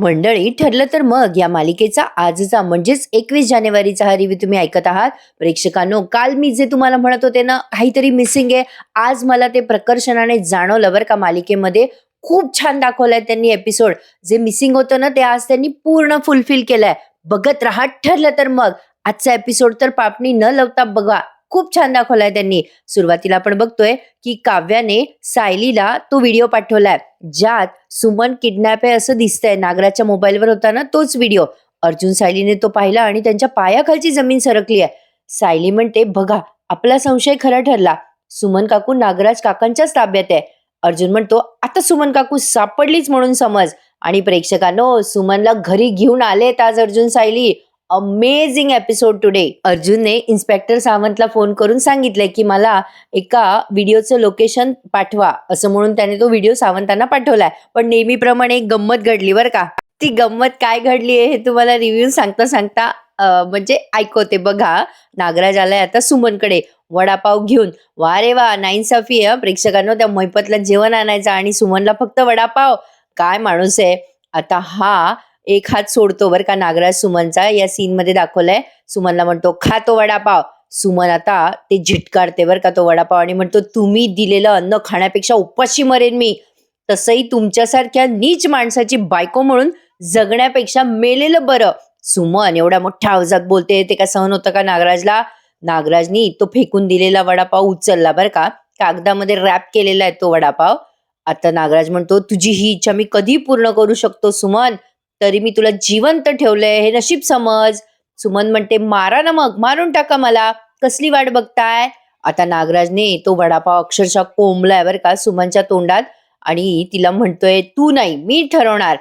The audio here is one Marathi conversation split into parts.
मंडळी, ठरलं तर मग या मालिकेचा आजचा म्हणजेच 21 जानेवारीचा हा रिव्ह्यू तुम्ही ऐकत आहात. प्रेक्षकांनो, काल मी जे तुम्हाला म्हणत होते ना, काहीतरी मिसिंग आहे, आज मला ते प्रकर्षाने जाणवलं बरं का. मालिकेमध्ये खूप छान दाखवलाय त्यांनी एपिसोड. जे मिसिंग होतं ना, ते आज त्यांनी पूर्ण फुलफिल केलंय. बघत राहा. ठरलं तर मग आजचा एपिसोड तर पापणी न लावता बघा. खूप छान दाखवलाय त्यांनी. सुरुवातीला आपण बघतोय की काव्याने सायलीला तो व्हिडिओ पाठवलाय, ज्यात सुमन किडनॅप आहे असं दिसतंय. नागराजच्या मोबाईलवर होता ना तोच व्हिडिओ. अर्जुन सायलीने तो पाहिला आणि त्यांच्या पायाखालची जमीन सरकली आहे. सायली म्हणते, बघा आपला संशय खरा ठरला. सुमन काकू नागराज काकांच्याच ताब्यात आहे. अर्जुन म्हणतो, आता सुमन काकू सापडलीच म्हणून समज. आणि प्रेक्षकांनो, सुमनला घरी घेऊन आलेत आज Arjun Sayali. Amazing episode today. अर्जुनने इन्स्पेक्टर सावंतला फोन करून सांगितलंय की मला एका व्हिडिओचं लोकेशन पाठवा, असं म्हणून त्याने तो व्हिडिओ सावंतांना पाठवलाय. पण नेहमीप्रमाणे एक गंमत घडली बरं का. ती गंमत काय घडली आहे हे तुम्हाला रिव्ह्यू सांगता सांगता म्हणजे ऐकवते बघा. नागराज आलाय आता सुमनकडे वडापाव घेऊन. वा रे वा, नाइंसाफी आहे प्रेक्षकांनो. त्या मैपतला जेवण आणायचं आणि सुमनला फक्त वडापाव. काय माणूस आहे. आता हा एक हात सोडतो बरं का नागराज सुमनचा. या सीन मध्ये दाखवलंय. सुमनला म्हणतो, खा तो वडापाव. सुमन आता ते झिटकारते बरं का तो वडापाव आणि म्हणतो, तुम्ही दिलेलं अन्न खाण्यापेक्षा उपाशी मरेन मी. तसंही तुमच्यासारख्या नीच माणसाची बायको म्हणून जगण्यापेक्षा मेलेलं बरं. सुमन एवढ्या मोठ्या आवाजात बोलते. ते काय सहन होतं का नागराजला. नागराजनी तो फेकून दिलेला वडापाव उचलला बरं का. कागदामध्ये रॅप केलेला आहे तो वडापाव. आता नागराज म्हणतो, तुझी ही इच्छा मी कधी पूर्ण करू शकतो सुमन. तरी मी तुला जिवंत ठेवलंय, हे नशीब समज. सुमन म्हणते, मारा ना मग, मारून टाका मला, कसली वाट बघताय. आता नागराजने तो वडापाव अक्षरशः कोंबलाय बरं का सुमनच्या तोंडात आणि तिला म्हणतोय, तू नाही मी ठरवणार.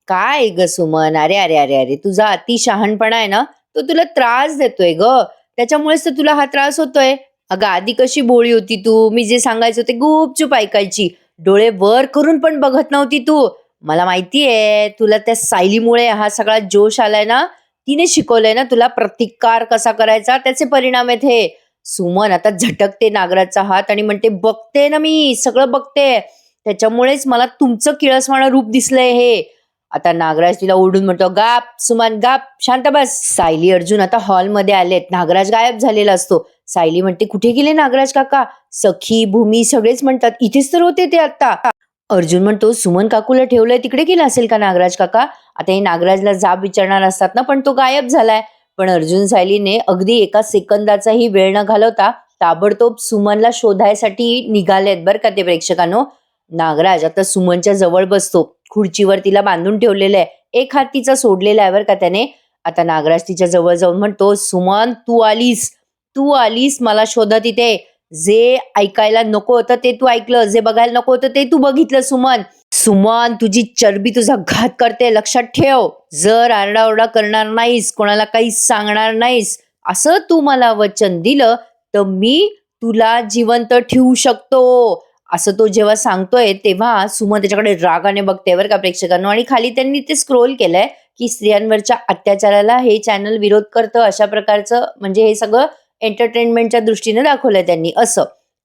काय ग सुमन, अरे अरे अरे अरे, तुझा अति शहाणपणा आहे ना, तो तुला त्रास देतोय ग. त्याच्यामुळेच तर तुला हा त्रास होतोय. अगं आधी कशी भोळी होती तू. मी जे सांगायचं ते गुपचूप ऐकायची. डोळे वर करून पण बघत नव्हती तू. मला माहितीये तुला त्या सायलीमुळे हा सगळा जोश आलाय ना. तिने शिकवलंय ना तुला प्रतिकार कसा करायचा, त्याचे परिणाम आहेत हे. सुमन आता झटकते नागराजचा हात आणि म्हणते, बघते ना मी सगळं बघते. त्याच्यामुळेच मला तुमचं किळसवाणं रूप दिसलंय हे. आता नागराज तिला ओढून म्हणतो, गाप सुमन गाप, शांत बस. सायली अर्जुन आता हॉलमध्ये आलेत. नागराज गायब झालेला असतो. सायली म्हणते, कुठे गेले नागराज काका. सखी भूमी सगळेच म्हणतात इथेच तर होते ते आता. अर्जुन म्हणतो, सुमन काकूला ठेवलंय तिकडे गेला असेल का नागराज काका. आता हे नागराजला जाब विचारणार असतात ना, पण तो गायब झालाय. पण अर्जुन सायलीने अगदी एका सेकंदाचाही वेळ न घालवता ताबडतोब सुमनला शोधायसाठी निघालेत बरं का ते प्रेक्षकांनो. नागराज आता सुमनच्या जवळ बसतो. खुर्चीवर तिला बांधून ठेवलेलं आहे. एक हात तिचा सोडलेला आहे बरं का त्याने. आता नागराज तिच्या जवळ जाऊन म्हणतो, सुमन तू आलीस मला शोधत इथे. जे ऐकायला नको होतं ते तू ऐकलं, जे बघायला नको होतं ते तू बघितलं सुमन. सुमन, तुझी चरबी तुझा घात करते, लक्षात ठेव. जर आरडाओरडा करणार नाहीस, कोणाला काही सांगणार नाहीस, असं तू मला वचन दिलं तर मी तुला जिवंत ठेवू शकतो. असं तो जेव्हा सांगतोय तेव्हा सुमन त्याच्याकडे रागाने बघते बरं का प्रेक्षकांनो. आणि खाली त्यांनी ते स्क्रोल केलंय की स्त्रियांवरच्या अत्याचाराला हे चॅनल विरोध करतं, अशा प्रकारचं. म्हणजे हे सगळं एंटरटेनमेंटच्या दृष्टीने दाखवलंय त्यांनी.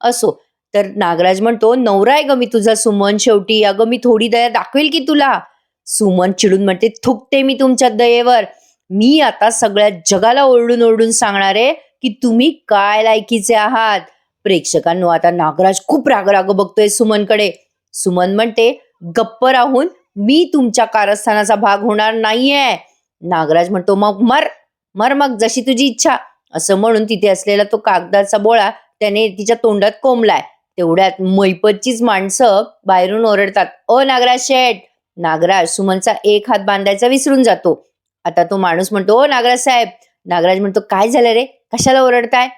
असो तर नागराज म्हणतो, नवरा आहे ग मी तुझा सुमन शेवटी. अगं मी थोडी दया दाखवेल की तुला. सुमन चिडून म्हणते, थुकते मी तुमच्या दयेवर. मी आता सगळ्या जगाला ओरडून ओरडून सांगणार आहे की तुम्ही काय लायकीचे आहात. प्रेक्षकांनो, आता नागराज खूप राग बघतोय सुमनकडे. सुमन म्हणते, गप्प राहून मी तुमच्या कारस्थानाचा भाग होणार नाहीये. नागराज म्हणतो, मग मर मग, जशी तुझी इच्छा. असं म्हणून तिथे असलेला तो कागदाचा बोळा त्याने तिच्या तोंडात कोंबलाय. तेवढ्यात मैपतचीच माणसं बाहेरून ओरडतात, ओ नागराज शेठ. नागराज सुमनचा एक हात बांधायचा विसरून जातो. आता तो माणूस म्हणतो, ओ नागराज साहेब. नागराज म्हणतो, काय झालं रे, कशाला ओरडताय.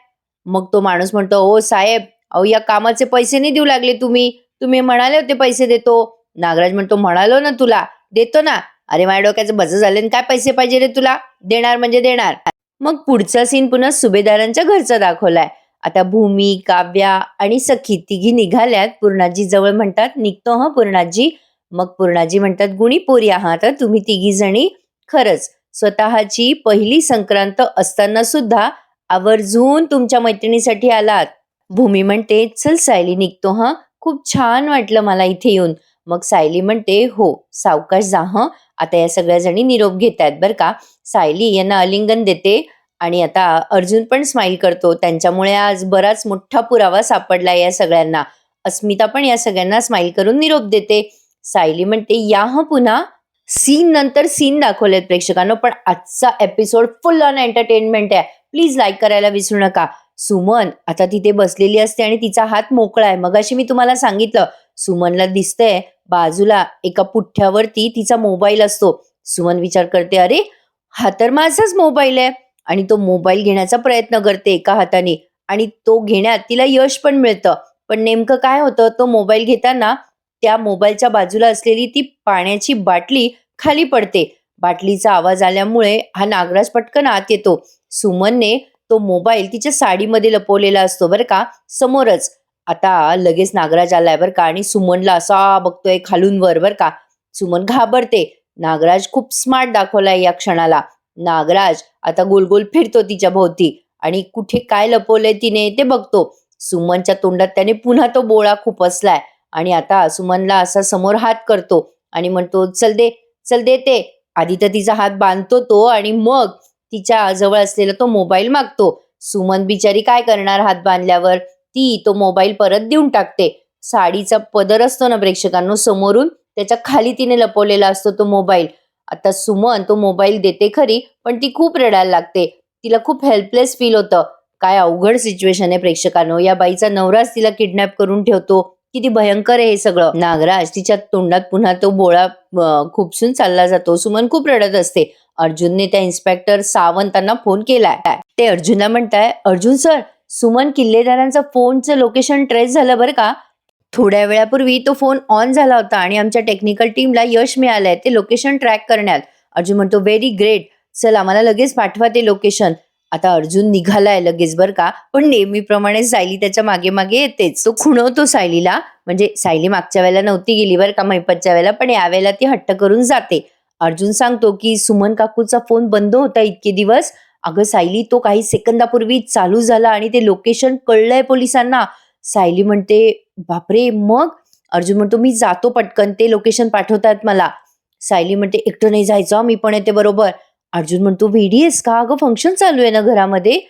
मग तो माणूस म्हणतो, ओ साहेब, अहो या कामाचे पैसे नाही देऊ लागले तुम्ही म्हणाले होते पैसे देतो. नागराज म्हणतो, म्हणालो ना तुला देतो ना. अरे माझ्या डोक्याचं बज झालं, काय पैसे पाहिजे रे तुला. देणार म्हणजे देणार. मग पुढचा सीन पुन्हा सुभेदारांच्या घरचा दाखवलाय. आता भूमी, काव्या आणि सखी तिघी निघाल्यात पूर्णाजी जवळ. म्हणतात, निघतो हा पूर्णाजी. मग पूर्णाजी म्हणतात, गुणी पोरी आहात तुम्ही तिघी जणी. खरंच स्वतःची पहिली संक्रांत असताना सुद्धा आवर्जून तुमच्या मैत्रिणीसाठी आलात. भूमी म्हणते, चल सायली निघतो हा, खूप छान वाटलं मला इथे येऊन. मग सायली म्हणते, हो सावकाश जा हं. आता या सगळ्या जणी निरोप घेत आहेत बरं का. सायली यांना आलिंगन देते आणि आता अर्जुन पण स्माईल करतो. त्यांच्यामुळे आज बराच मोठा पुरावा सापडला या सगळ्यांना. अस्मिता पण या सगळ्यांना स्माईल करून निरोप देते. सायली म्हणते, या हं पुन्हा. सीन नंतर सीन दाखवलेत प्रेक्षकांनो, पण आजचा एपिसोड फुल ऑन एंटरटेनमेंट आहे. प्लीज लाईक करायला विसरू नका. सुमन आता तिथे बसलेली असते आणि तिचा हात मोकळा आहे. मगाशी मी तुम्हाला सांगितलं, सुमनला दिसतंय बाजूला एका पुठ्ठ्यावरती तिचा मोबाईल असतो. सुमन विचार करते, अरे हा तर माझाच मोबाईल आहे, आणि तो मोबाईल घेण्याचा प्रयत्न करते एका हाताने आणि तो घेण्यात तिला यश पण मिळतं. पण नेमकं काय होतं, तो मोबाईल घेताना त्या मोबाईलच्या बाजूला असलेली ती पाण्याची बाटली खाली पडते. बाटलीचा आवाज आल्यामुळे हा नागराज पटकन आत येतो. सुमनने तो मोबाईल तिच्या साडीमध्ये लपवलेला असतो बरं का, समोरच. आता लगेच नागराज आलाय बरं का आणि सुमनला असा बघतोय खालून वर बरं का. सुमन घाबरते. नागराज खूप स्मार्ट दाखवलाय या क्षणाला. नागराज आता गोल गोल फिरतो तिच्या भोवती आणि कुठे काय लपवलंय तिने ते बघतो. सुमनच्या तोंडात त्याने पुन्हा तो बोळा खुपसलाय आणि आता सुमनला असा समोर हात करतो आणि म्हणतो, चल दे, चल दे ते. आधी तर तिचा हात बांधतो तो आणि मग तिच्या जवळ असलेला तो मोबाईल मागतो. सुमन बिचारी काय करणार हात बांधल्यावर, ती तो मोबाईल परत देऊन टाकते. साडीचा पदर असतो ना प्रेक्षकांनो समोरून, त्याच्या खाली तिने लपवलेला असतो तो मोबाईल. आता सुमन तो मोबाईल देते खरी, पण ती खूप रडायला लागते. तिला खूप हेल्पलेस फील होतं. काय अवघड सिच्युएशन आहे प्रेक्षकांनो. या बाईचा नवराच तिला किडनॅप करून ठेवतो. किती भयंकर आहे हे सगळं. नागराज तिच्या तोंडात पुन्हा तो बोळा खुपसून चालला जातो. सुमन खूप रडत असते. अर्जुनने त्या इन्स्पेक्टर सावंतांना फोन केलाय. ते अर्जुनला म्हणताय, अर्जुन सर, सुमन किल्लेदारांचा फोनचं लोकेशन ट्रेस झालं बरं का. थोड्या वेळापूर्वी तो फोन ऑन झाला होता आणि आमच्या टेक्निकल टीमला यश मिळालंय ते लोकेशन ट्रॅक करण्यात. अर्जुन म्हणतो, व्हेरी ग्रेट, चल आम्हाला लगेच पाठवा ते लोकेशन. आता अर्जुन निघालाय लगेच बरं का, पण नेहमीप्रमाणे सायली त्याच्या मागे मागे येतेच. तो खुणवतो सायलीला. म्हणजे सायली मागच्या वेळेला नव्हती गेली बरं का, मैपतच्या वेळेला, पण यावेळेला ती हट्ट करून जाते. अर्जुन सांगतो की सुमन काकूचा फोन बंद होता इतके दिवस. अगं सायली, तो काही सेकंदापूर्वी चालू झाला आणि ते लोकेशन कळलंय पोलिसांना. सायली म्हणते, बापरे, मग? अर्जुन म्हणतो, मी जातो पटकन, ते लोकेशन पाठवतात मला. सायली म्हणते, एकटं नाही जायचं, मी पण येते बरोबर. अर्जुन म्हणतो, वेडी आहेस का? अगं फंक्शन चालू आहे ना घरामध्ये.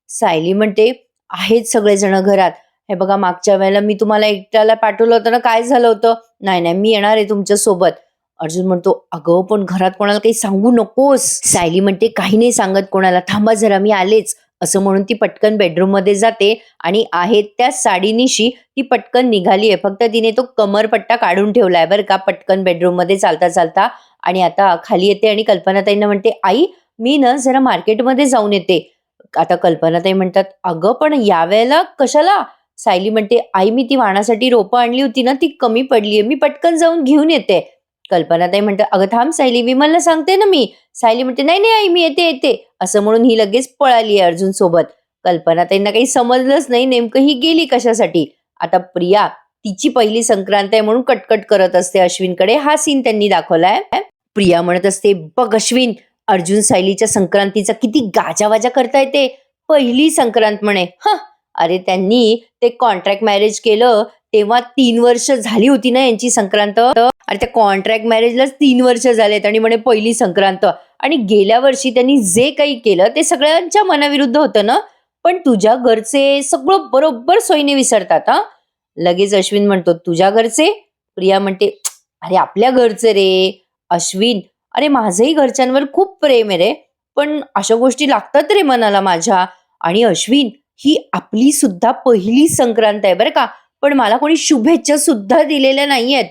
सायली म्हणते, आहेत सगळेजण घरात. हे बघा, मागच्या वेळेला मी तुम्हाला एकट्याला पाठवलं होतं ना, काय झालं होतं? नाही नाही, मी येणार आहे तुमच्या सोबत. अर्जुन म्हणतो, अगं पण घरात कोणाला काही सांगू नकोस. सायली म्हणते, काही नाही सांगत कोणाला, थांबा जरा, मी आलेच. असं म्हणून ती पटकन बेडरूम मध्ये जाते आणि आहे त्या साडीनिशी ती पटकन निघाली आहे. फक्त तिने तो कमरपट्टा काढून ठेवलाय बरं का, पटकन बेडरूम मध्ये चालता चालता. आणि आता खाली येते आणि कल्पनाताईंना म्हणते, आई मी ना जरा मार्केटमध्ये जाऊन येते. आता कल्पनाताई म्हणतात, अगं पण यावेळेला कशाला? सायली म्हणते, आई मी ती वाणासाठी रोपं आणली होती ना, ती कमी पडलीये, मी पटकन जाऊन घेऊन येते. कल्पनाताई म्हणतात, अगं थांब सायली, विमलला सांगते ना मी. सायली म्हणते, नाही नाही आई, मी येते येते. असं म्हणून ही लगेच पळाली आहे अर्जुन सोबत. कल्पनाताईंना काही समजलंच नाही नेमकं ही गेली कशासाठी. आता प्रिया तिची पहिली संक्रांत आहे म्हणून कटकट करत असते अश्विनकडे. हा सीन त्यांनी दाखवलाय. प्रिया म्हणत असते, बघ अश्विन, अर्जुन सायलीच्या संक्रांतीचा किती गाजावाजा करताय ते. पहिली संक्रांत म्हणे. अरे त्यांनी ते कॉन्ट्रॅक्ट मॅरेज केलं तेव्हा 3 वर्ष झाली होती ना यांची संक्रांत. अरे त्या कॉन्ट्रॅक्ट मॅरेजलाच 3 वर्ष झालेत आणि म्हणे पहिली संक्रांत. आणि गेल्या वर्षी त्यांनी जे काही केलं ते सगळ्यांच्या मनाविरुद्ध होतं ना. पण तुझ्या घरचे सगळं बरोबर सोयीने विसरतात हा. लगेच अश्विन म्हणतो, तुझ्या घरचे? प्रिया म्हणते, अरे आपल्या घरचे रे. अश्विन, अरे माझंही घरच्यांवर खूप प्रेम आहे रे, पण अशा गोष्टी लागतात रे मनाला माझ्या. आणि अश्विन, ही आपली सुद्धा पहिली संक्रांत आहे बरं का, पण मला कोणी शुभेच्छा सुद्धा दिलेल्या नाहीयेत.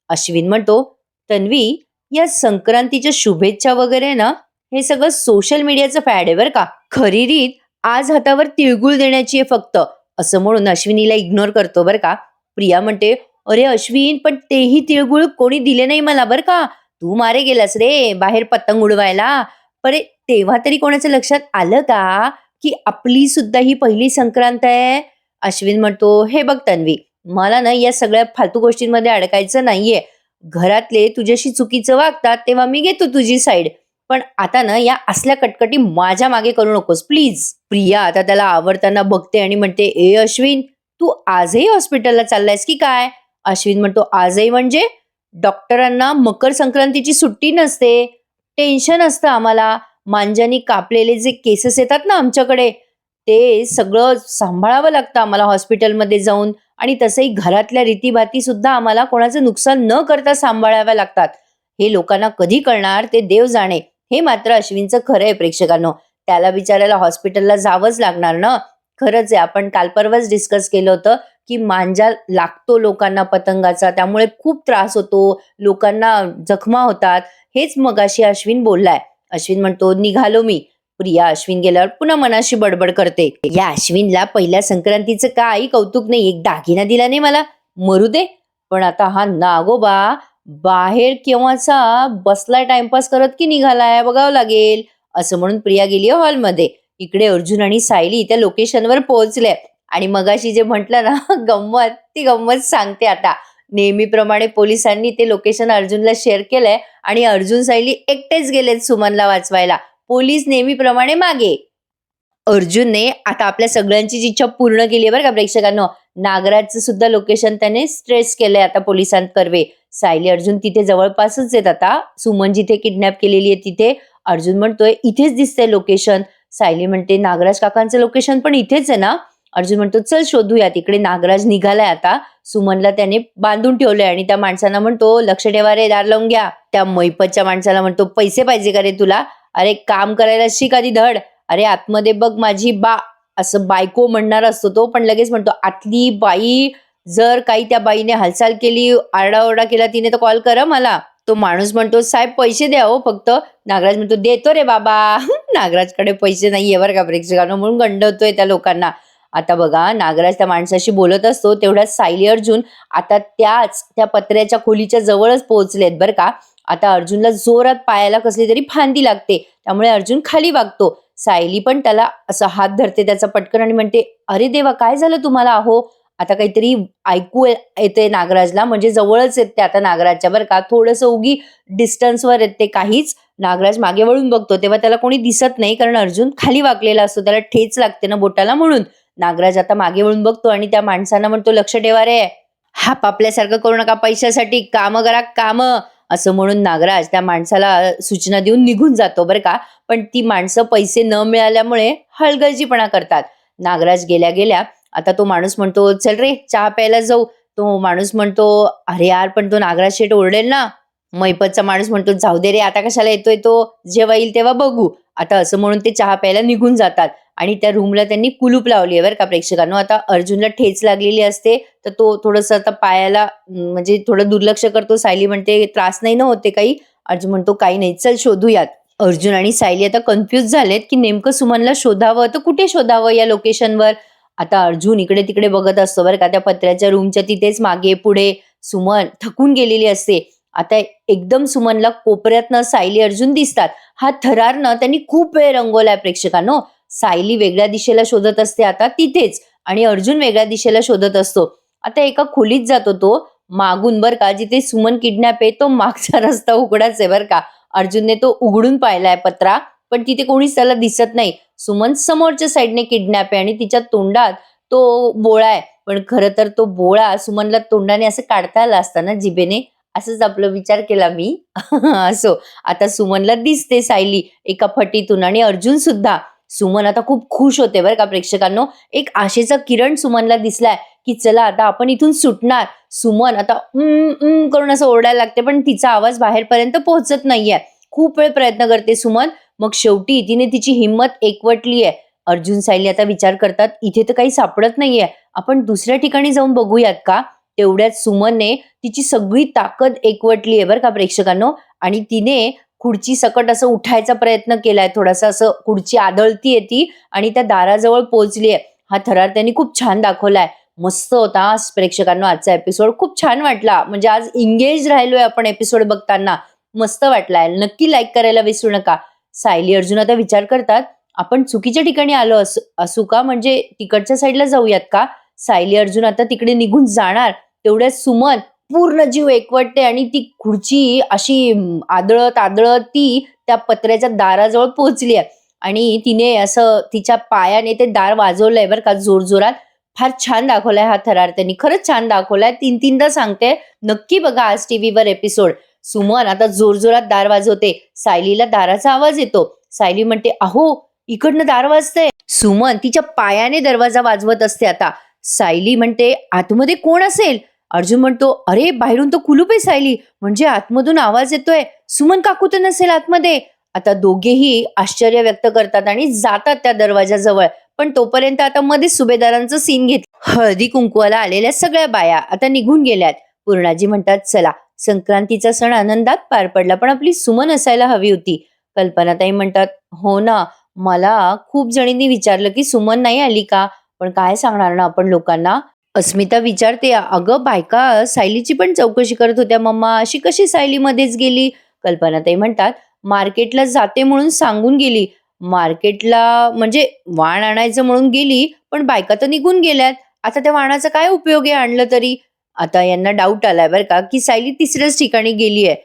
अश्विन म्हणतो, तन्वी, या संक्रांतीच्या शुभेच्छा वगैरे ना, हे सगळं सोशल मीडियाचं फॅड आहे बरं का. खरी रीत आज हातावर तिळगुळ देण्याची आहे फक्त. असं म्हणून अश्विनीला इग्नोर करतो बरं का. प्रिया म्हणते, अरे अश्विन, पण तेही तिळगुळ कोणी दिले नाही मला बरं का. तू मारे गेलास रे बाहेर पतंग उडवायला. परे तेव्हा तरी कोणाच्या लक्षात आलं का की आपली सुद्धा ही पहिली संक्रांत आहे. अश्विन म्हणतो, हे बघ तन्वी, मला ना या सगळ्या फालतू गोष्टींमध्ये अडकायचं नाहीये. घरातले तुझ्याशी चुकीचं वागतात तेव्हा मी घेतो तुझी साईड, पण आता ना या असल्या कटकटी माझ्या मागे करू नकोस प्लीज. प्रिया आता त्याला आवडताना बघते आणि म्हणते, ए अश्विन, तू आजही हॉस्पिटलला चाललायस की काय? अश्विन म्हणतो, आजही म्हणजे? डॉक्टरांना मकर संक्रांतीची सुट्टी नसते. टेन्शन असतं आम्हाला. मांजानी कापलेले जे केसेस येतात ना आमच्याकडे, ते सगळं सांभाळावं लागतं आम्हाला हॉस्पिटलमध्ये जाऊन आणि तसंही घरातल्या रीतीभाती सुद्धा आम्हाला कोणाचं नुकसान न करता सांभाळाव्या लागतात. हे लोकांना कधी कळणार ते देव जाणे. हे मात्र अश्विनचं खरं आहे प्रेक्षकांनो. त्याला बिचाऱ्याला हॉस्पिटलला जावंच लागणार ना. खरंच आहे, आपण काल परवाच डिस्कस केलं होतं, की मांजा लागतो लोकांना पतंगाचा, त्यामुळे खूप त्रास होतो, लोकांना जखमा होतात. हेच मगाशी अश्विन बोललाय. अश्विन म्हणतो, "निघालो मी." प्रिया अश्विन गेल्यावर पुन्हा मनाशी बडबड करते. या अश्विनला पहिल्या संक्रांतीचं काही कौतुक नाही. एक दागिना दिला नाही मला. मरू दे. पण आता हा नागोबा बाहेर केव्हाचा बसलाय टाइमपास करत की निघालाय बघावं लागेल. असं म्हणून प्रिया गेली हॉलमध्ये. इकडे अर्जुन आणि सायली त्या लोकेशनवर पोहोचले आणि मगाशी जे म्हटलं ना गंमत, ती गंमत सांगते आता. नेहमीप्रमाणे पोलिसांनी ते लोकेशन अर्जुनला शेअर केलंय आणि अर्जुन सायली एकटेच गेलेत सुमनला वाचवायला. पोलीस नेहमीप्रमाणे मागे. अर्जुनने आता आपल्या सगळ्यांचीच इच्छा पूर्ण केली आहे बरं का प्रेक्षकांनो. नागराजचं सुद्धा लोकेशन त्याने स्ट्रेस केलंय आता पोलिसांकरवे. सायली अर्जुन तिथे जवळपासच आहेत आता. सुमन जिथे किडनॅप केलेली आहे तिथे. अर्जुन म्हणतोय इथेच दिसतंय लोकेशन. सायली म्हणते नागराज काकांचं लोकेशन पण इथेच आहे ना. अर्जुन म्हणतो चल शोधूया. तिकडे नागराज निघालाय आता. सुमनला त्याने बांधून ठेवलंय आणि त्या माणसांना म्हणतो लक्ष ठेवा रे, दार लावून घ्या. त्या मैपतच्या माणसाला म्हणतो पैसे पाहिजे का रे तुला? अरे काम करायला शिक आधी धड. अरे आतमध्ये बघ माझी बा, असं बायको म्हणणार असतो तो, पण लगेच म्हणतो आतली बाई. जर काही त्या बाईने हालचाल केली, आरडाओरडा केला तिने तर कॉल करा मला. तो माणूस म्हणतो साहेब पैसे द्या हो फक्त. नागराज म्हणतो देतो रे बाबा. नागराजकडे पैसे नाहीये बरं का प्रेक्षकांनो, म्हणून गंडवतोय त्या लोकांना. आता बघा नागराज त्या माणसाशी बोलत असतो तेवढ्यात सायली अर्जुन आता त्या पत्र्याच्या खोलीच्या जवळच पोहोचलेत बरं का. आता अर्जुनला जोरात पायाला कसली तरी फांदी लागते, त्यामुळे अर्जुन खाली वागतो. सायली पण त्याला असं हात धरते त्याचा पटकन आणि म्हणते अरे देवा काय झालं तुम्हाला अहो. आता काहीतरी ऐकू येते नागराजला, म्हणजे जवळच येत ते आता नागराजच्या बरं का. थोडंसं उगी डिस्टन्सवर येत ते काहीच. नागराज मागे वळून बघतो तेव्हा त्याला कोणी दिसत नाही, कारण अर्जुन खाली वाकलेला असतो, त्याला ठेच लागते ना बोटाला म्हणून. नागराज आता मागे वळून बघतो आणि त्या माणसांना म्हणतो लक्ष ठेवा रे, हाप आपल्यासारखं करू नका, पैशासाठी काम करा काम. असं म्हणून नागराज त्या माणसाला सूचना देऊन निघून जातो बरं का. पण ती माणसं पैसे न मिळाल्यामुळे हलगर्जीपणा करतात. नागराज गेल्या गेल्या आता तो माणूस म्हणतो चल रे चहा प्यायला जाऊ. तो माणूस म्हणतो अरे यार पण तो नागराज शेठ ओरडेल ना. मैपतचा माणूस म्हणतो जाऊ दे रे आता कशाला येतोय तो, जेव्हा येईल तेव्हा बघू. आता असं म्हणून ते चहा प्यायला निघून जातात आणि त्या रूमला त्यांनी कुलूप लावली आहे बरं का प्रेक्षकांनो. आता अर्जुनला ठेच लागलेली असते तर तो थोडंसं आता पायाला म्हणजे थोडं दुर्लक्ष करतो. सायली म्हणते त्रास नाही ना होते काही. अर्जुन म्हणतो काही नाही चल शोधूयात. अर्जुन आणि सायली आता कन्फ्युज झालेत की नेमकं सुमनला शोधावं तर कुठे शोधावं या लोकेशनवर. आता अर्जुन इकडे तिकडे बघत असतो बरं का. त्या पत्र्याच्या रूमच्या तिथेच मागे पुढे सुमन थकून गेलेली असते. आता एकदम सुमनला कोपऱ्यातनं सायली अर्जुन दिसतात. हा थरारनं त्यांनी खूप वेळ रंगवलाय प्रेक्षकांनो. सायली वेगळ्या दिशेला शोधत असते आता तिथेच आणि अर्जुन वेगळ्या दिशेला शोधत असतो. आता एका खोलीत जातो तो मागून बरं का, जिथे सुमन किडनॅप आहे तो मागचा रस्ता उघडाच आहे बरं का. अर्जुनने तो उघडून पाहिलाय पत्रा, पण तिथे कोणीच त्याला दिसत नाही. सुमन समोरच्या साईडने किडनॅप आहे आणि तिच्या तोंडात तो बोळा आहे. पण खरं तर तो बोळा सुमनला तोंडाने असं काढता आला असता ना जिभेने, असंच आपला विचार केला मी. असो आता सुमनला दिसते सायली एका फटीतून आणि अर्जुन सुद्धा. सुमन आता खूप खुश होते बरं का प्रेक्षकांनो. एक आशेचा किरण सुमनला दिसलाय की चला आता आपण इथून सुटणार. सुमन आता करून असं ओरडायला लागते, पण तिचा आवाज बाहेरपर्यंत पोहोचत नाहीये. खूप वेळ प्रयत्न करते सुमन. मग शेवटी तिने तिची हिंमत एकवटली आहे. अर्जुन सायली आता विचार करतात इथे तर काही सापडत नाहीये, आपण दुसऱ्या ठिकाणी जाऊन बघूयात का. तेवढ्यात सुमनने तिची सगळी ताकद एकवटली आहे बरं का प्रेक्षकांनो आणि तिने खुर्ची सकट असं उठायचा प्रयत्न केलाय. थोडासा असं खुर्ची आदळतीये ती आणि त्या दाराजवळ पोहोचलीये. हा थरार त्यांनी खूप छान दाखवलाय. मस्त होता प्रेक्षकांनो आजचा एपिसोड. खूप छान वाटला. म्हणजे आज इंगेज राहिलोय आपण एपिसोड बघताना. मस्त वाटलाय. नक्की लाईक करायला विसरू नका. सायली अर्जुन आता विचार करतात आपण चुकीच्या ठिकाणी आलो असू का, म्हणजे तिकडच्या साईडला जाऊयात का. सायली अर्जुन आता तिकडे निघून जाणार. तेवढ्यात सुमन पूर्ण जीव एकवटते आणि ती खुर्ची अशी आदळत आदळत ती त्या पत्र्याच्या दाराजवळ पोहोचली आहे आणि तिने असं तिच्या पायाने ते दार वाजवलंय बरं का जोरजोरात. फार छान दाखवलाय हा थरार त्यांनी, खरंच छान दाखवलाय. 3-3दा सांगते, नक्की बघा आज टीव्हीवर एपिसोड. सुमन आता जोरजोरात दार वाजवते. सायलीला दाराचा आवाज येतो. सायली म्हणते, अहो इकडनं दार वाजतंय. सुमन तिच्या पायाने दरवाजा वाजवत असते आता. सायली म्हणते, आतमध्ये कोण असेल? अर्जुन म्हणतो, अरे बाहेरून तो कुलूप आहे सायली, म्हणजे आतमधून आवाज येतोय. सुमन काकू तर नसेल आतमध्ये. आता दोघेही आश्चर्य व्यक्त करतात आणि जातात त्या दरवाजाजवळ. पण तोपर्यंत आता मध्ये सुभेदारांचं सीन घेतलं. हळदी कुंकवाला आलेल्या सगळ्या बाया आता निघून गेल्यात. पूर्णाजी म्हणतात, चला संक्रांतीचा सण आनंदात पार पडला, पण आपली सुमन असायला हवी होती. कल्पनाताई म्हणतात, हो ना, मला खूप जणींनी विचारलं की सुमन नाही आली का, पण काय सांगणार ना आपण लोकांना. अस्मिता विचारते, अगं बायका सायलीची पण चौकशी करत होत्या मम्मा, अशी कशी सायलीमध्येच गेली? कल्पनाताई म्हणतात, मार्केटला जाते म्हणून सांगून गेली. मार्केटला म्हणजे वाण आणायचं म्हणून गेली, पण बायका तर निघून गेल्यात. आता त्या वाणाचा काय उपयोग आहे आणलं तरी? आता यांना डाऊट आलाय बरं का, की सायली तिसऱ्याच ठिकाणी गेलीये.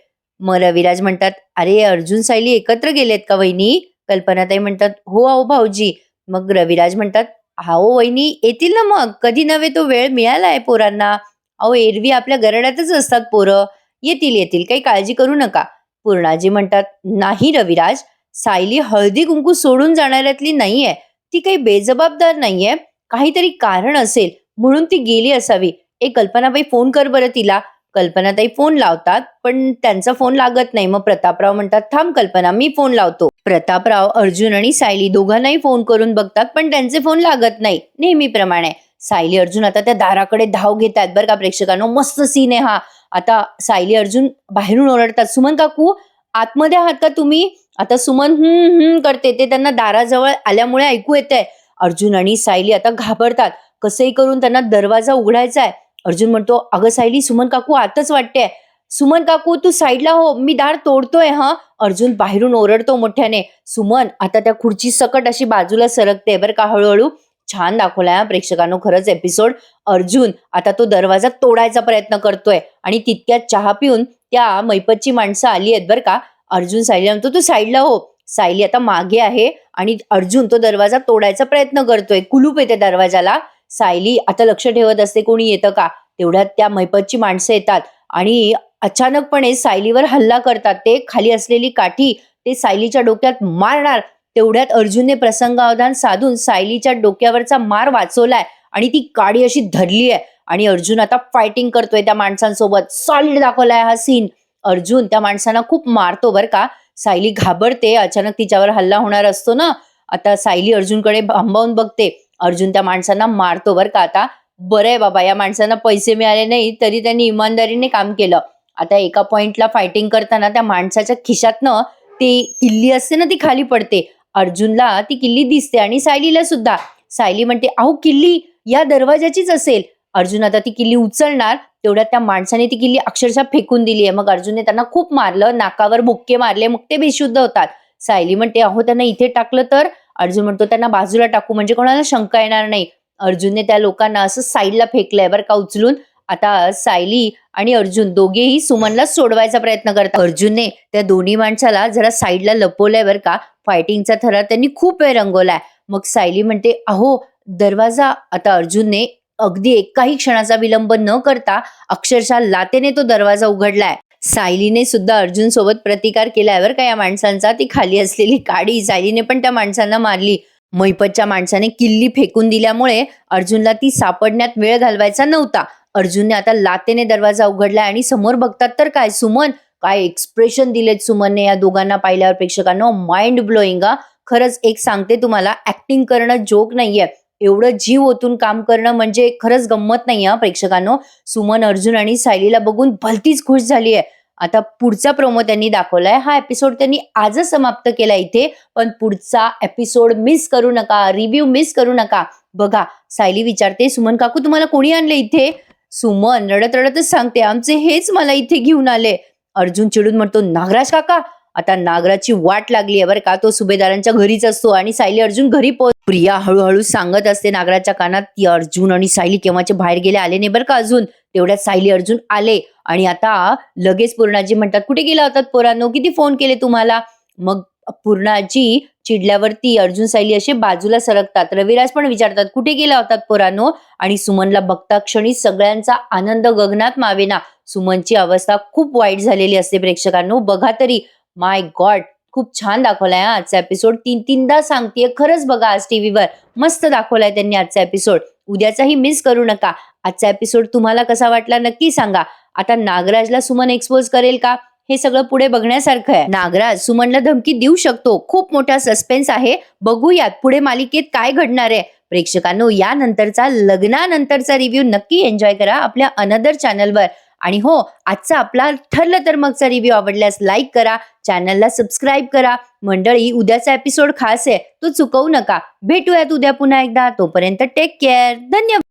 मग रविराज म्हणतात, अरे अर्जुन सायली एकत्र गेलेत का वहिनी? कल्पनाताई म्हणतात, हो अहो भाऊजी. मग रविराज म्हणतात, हो वहिनी येतील ना, मग कधी नव्हे तो वेळ मिळालाय पोरांना. अहो एरवी आपल्या घराड्यातच असतात पोरं, येतील येतील, काही काळजी करू नका. पूर्णाजी म्हणतात, नाही रविराज, सायली हळदी कुंकू सोडून जाणाऱ्यातली नाहीये. ती काही बेजबाबदार नाहीये, काहीतरी कारण असेल म्हणून ती गेली असावी. कल्पनाबाई फोन कर बरं तिला. कल्पनाताई फोन लावतात, पण त्यांचा फोन लागत नाही. मग प्रतापराव म्हणतात, थांब कल्पना मी फोन लावतो. प्रतापराव अर्जुन आणि सायली दोघांनाही फोन करून बघतात, पण त्यांचे फोन लागत नाही. नेहमीप्रमाणे सायली अर्जुन आता त्या दाराकडे धाव घेतात बरं का प्रेक्षकांनो. मस्त सीन आहे हा. आता सायली अर्जुन बाहेरून ओरडतात, सुमन काकू आतमध्ये आहात का तुम्ही? आता सुमन करते, ते त्यांना दाराजवळ आल्यामुळे ऐकू येतंय. अर्जुन आणि सायली आता घाबरतात. कसंही करून त्यांना दरवाजा उघडायचा आहे. अर्जुन म्हणतो, अगं सायली सुमन काकू आतच वाटते. सुमन काकू तू साईडला हो, मी दार तोडतोय हा. अर्जुन बाहेरून ओरडतो मोठ्याने. सुमन आता त्या खुर्ची सकट अशी बाजूला सरकते बरं का हळूहळू. छान दाखवलाय हा प्रेक्षकांनो खरंच एपिसोड. अर्जुन आता तो दरवाजा तोडायचा प्रयत्न करतोय आणि तितक्यात चहा पिऊन त्या मैपतची माणसं आली आहेत बरं का. अर्जुन सायलीला म्हणतो, तू साईडला हो. सायली आता मागे आहे आणि अर्जुन तो दरवाजा तोडायचा प्रयत्न करतोय. कुलूप येते दरवाजाला. सायली आता लक्ष ठेवत असते कोणी येतं का. तेवढ्यात त्या मैपतची माणसं येतात आणि अचानकपणे सायलीवर हल्ला करतात. ते खाली असलेली काठी ते सायलीच्या डोक्यात मारणार. तेवढ्यात अर्जुनने प्रसंगावधान साधून सायलीच्या डोक्यावरचा मार वाचवलाय आणि ती काडी अशी धरली आहे आणि अर्जुन आता फायटिंग करतोय त्या माणसांसोबत. सॉलिड दाखवलाय हा सीन. अर्जुन त्या माणसांना खूप मारतो बर का. सायली घाबरते, अचानक तिच्यावर हल्ला होणार असतो ना. आता सायली अर्जुनकडे भांबावून बघते. अर्जुन त्या माणसांना मारतो बर का. आता बरं आहे बाबा, या माणसांना पैसे मिळाले नाही तरी त्यांनी इमानदारीने काम केलं. आता एका पॉइंटला फायटिंग करताना त्या माणसाच्या खिशातनं ती किल्ली असते ना ती खाली पडते. अर्जुनला ती किल्ली दिसते आणि सायलीला सुद्धा. सायली म्हणते, अहो किल्ली या दरवाजाचीच असेल. अर्जुन आता ती किल्ली उचलणार, तेवढ्यात त्या माणसाने ती किल्ली अक्षरशः फेकून दिली आहे. मग अर्जुनने त्यांना खूप मारलं, नाकावर बुक्के मारले, मग ते बेशुद्ध होतात. सायली म्हणते, अहो त्यांना इथे टाकलं तर? अर्जुन म्हणतो, त्यांना बाजूला टाकू म्हणजे कोणाला शंका येणार नाही. अर्जुनने त्या लोकांना असं साईडला फेकलंय बरं का उचलून. आता सायली आणि अर्जुन दोघेही सुमनला सोडवायचा प्रयत्न करतात. अर्जुनने त्या दोन्ही माणसाला जरा साईडला लपवलंय बरं का. फायटिंगचा थरार त्यांनी खूप वेळ रंगवलाय. मग सायली म्हणते, अहो दरवाजा. आता अर्जुनने अगदी एकाही क्षणाचा विलंब न करता अक्षरशः लातेने तो दरवाजा उघडलाय. सायलीने सुद्धा अर्जुन सोबत प्रतिकार केलाय बरं का या माणसांचा. ती खाली असलेली काडी सायलीने पण त्या माणसांना मारली. मैपतच्या माणसाने किल्ली फेकून दिल्यामुळे अर्जुनला ती सापडण्यात वेळ घालवायचा नव्हता. अर्जुनने आता लातेने दरवाजा उघडलाय आणि समोर बघतात तर काय, सुमन. काय एक्सप्रेशन दिलेत सुमनने या दोघांना पाहिल्यावर प्रेक्षकांनो. माइंड ब्लोईंग हा. खरंच एक सांगते तुम्हाला, ऍक्टिंग करणं जोक नाहीये. एवढं जीव ओतून काम करणं म्हणजे खरंच गंमत नाही हा प्रेक्षकांनो. सुमन अर्जुन आणि सायलीला बघून भलतीच खुश झाली आहे. आता पुढचा प्रोमो त्यांनी दाखवलाय. हा एपिसोड त्यांनी आजच समाप्त केला इथे, पण पुढचा एपिसोड मिस करू नका, रिव्ह्यू मिस करू नका. बघा, सायली विचारते, सुमन काकू तुम्हाला कोणी आणले इथे? सुमन रडत रडतच सांगते, आमचे हेच मला इथे घेऊन आले. अर्जुन चिडून म्हणतो, नागराज काका. आता नागराजची वाट लागली आहे बरं का. तो सुभेदारांच्या घरीच असतो आणि सायली अर्जुन घरी पोहोच. प्रिया हळूहळू सांगत असते नागराजच्या कानात, ती अर्जुन आणि सायली केव्हाचे बाहेर गेले, आले नाही बरं का अजून. तेवढ्यात सायली अर्जुन आले आणि आता लगेच पूर्णाजी म्हणतात, कुठे गेला होतात पोरांनो, किती फोन केले तुम्हाला? मग पूर्णाजी चिडल्यावरती अर्जुन सायली असे बाजूला सरकतात. रविराज पण विचारतात, कुठे गेला होतात पोरांनो? आणि सुमनला बघता क्षणी सगळ्यांचा आनंद गगनात मावेना. सुमनची अवस्था खूप वाईट झालेली असते प्रेक्षकांनो. बघा तरी, माय गॉड, खूप छान दाखवलाय हा आजचा एपिसोड. तीनदा सांगतेय, खरंच बघा आज टीव्हीवर. मस्त दाखवलाय त्यांनी आजचा एपिसोड. उद्याचाही मिस करू नका. आजचा एपिसोड तुम्हाला कसा वाटला नक्की सांगा. आता नागराजला सुमन एक्सपोज करेल का? हे सगळं पुढे बघण्यासारखं आहे. नागराज सुमनला धमकी देऊ शकतो. खूप मोठा सस्पेन्स आहे. बघूयात पुढे मालिकेत काय घडणार आहे. प्रेक्षकांनो, यानंतरचा लग्नानंतरचा रिव्ह्यू नक्की एन्जॉय करा आपल्या अनदर चॅनलवर. आणि हो, आजचा आपला ठरलं तर मगचा रिव्ह्यू आवडल्यास लाईक करा, चॅनलला सबस्क्राईब करा. मंडळी, उद्याचा एपिसोड खास आहे, तो चुकवू नका. भेटूयात उद्या पुन्हा एकदा. तोपर्यंत टेक केअर. धन्यवाद.